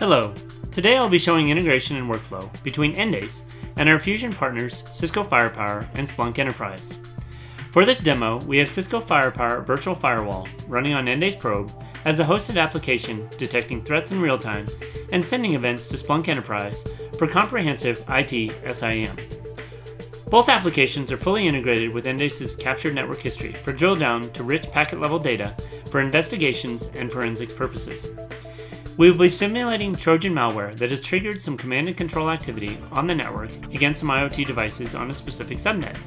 Hello, today I'll be showing integration and workflow between Endace and our Fusion partners Cisco Firepower and Splunk Enterprise. For this demo, we have Cisco Firepower Virtual Firewall running on EndaceProbe as a hosted application detecting threats in real time and sending events to Splunk Enterprise for comprehensive IT SIEM. Both applications are fully integrated with Endace's captured network history for drill down to rich packet level data for investigations and forensics purposes. We will be simulating Trojan malware that has triggered some command and control activity on the network against some IoT devices on a specific subnet.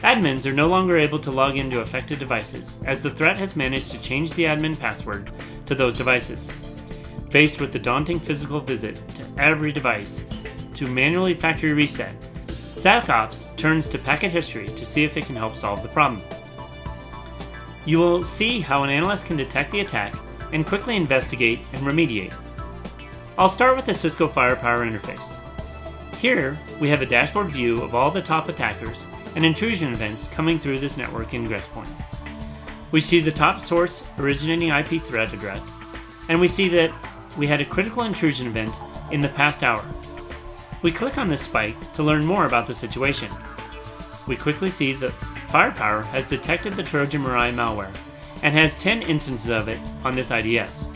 Admins are no longer able to log into affected devices as the threat has managed to change the admin password to those devices. Faced with the daunting physical visit to every device to manually factory reset, SecOps turns to packet history to see if it can help solve the problem. You will see how an analyst can detect the attack and quickly investigate and remediate. I'll start with the Cisco Firepower interface. Here, we have a dashboard view of all the top attackers and intrusion events coming through this network ingress point. We see the top source originating IP threat address, and we see that we had a critical intrusion event in the past hour. We click on this spike to learn more about the situation. We quickly see that Firepower has detected the Trojan malware and has 10 instances of it on this IDS.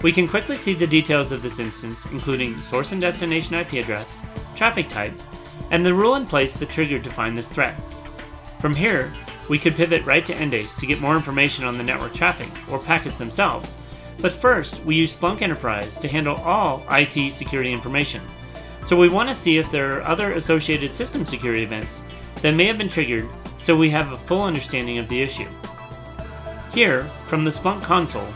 We can quickly see the details of this instance, including source and destination IP address, traffic type, and the rule in place that triggered to find this threat. From here, we could pivot right to Endace to get more information on the network traffic or packets themselves, but first we use Splunk Enterprise to handle all IT security information. So we want to see if there are other associated system security events that may have been triggered so we have a full understanding of the issue. Here, from the Splunk console,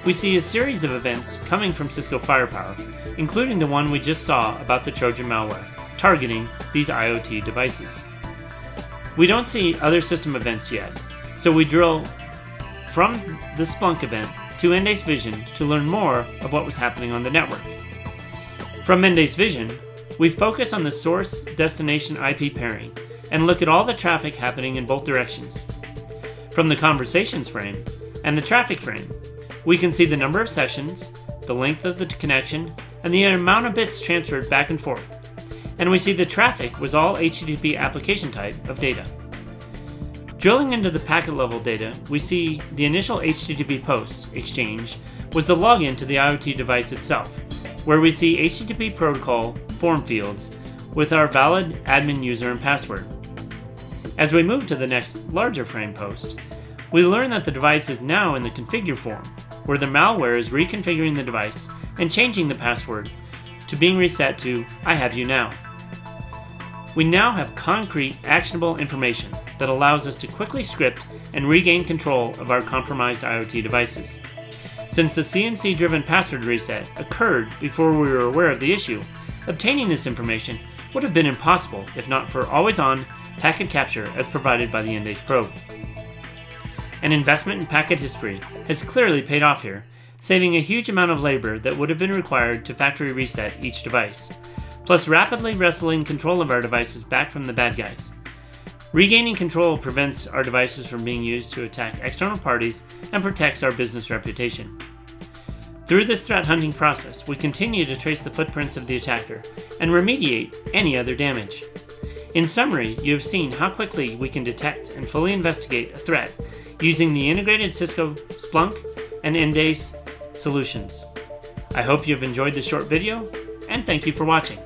we see a series of events coming from Cisco Firepower, including the one we just saw about the Trojan malware, targeting these IoT devices. We don't see other system events yet, so we drill from the Splunk event to Endace Vision to learn more of what was happening on the network. From Endace Vision, we focus on the source-destination IP pairing and look at all the traffic happening in both directions. From the conversations frame and the traffic frame, we can see the number of sessions, the length of the connection, and the amount of bits transferred back and forth. And we see the traffic was all HTTP application type of data. Drilling into the packet level data, we see the initial HTTP post exchange was the login to the IoT device itself, where we see HTTP protocol form fields with our valid admin user and password. As we move to the next larger frame post, we learn that the device is now in the configure form, where the malware is reconfiguring the device and changing the password to being reset to I have you now. We now have concrete, actionable information that allows us to quickly script and regain control of our compromised IoT devices. Since the CNC-driven password reset occurred before we were aware of the issue, obtaining this information would have been impossible if not for always-on packet capture as provided by the EndaceProbe. An investment in packet history has clearly paid off here, saving a huge amount of labor that would have been required to factory reset each device, plus rapidly wresting control of our devices back from the bad guys. Regaining control prevents our devices from being used to attack external parties and protects our business reputation. Through this threat hunting process, we continue to trace the footprints of the attacker and remediate any other damage. In summary, you have seen how quickly we can detect and fully investigate a threat using the integrated Cisco, Splunk, and Endace solutions. I hope you've enjoyed this short video, and thank you for watching.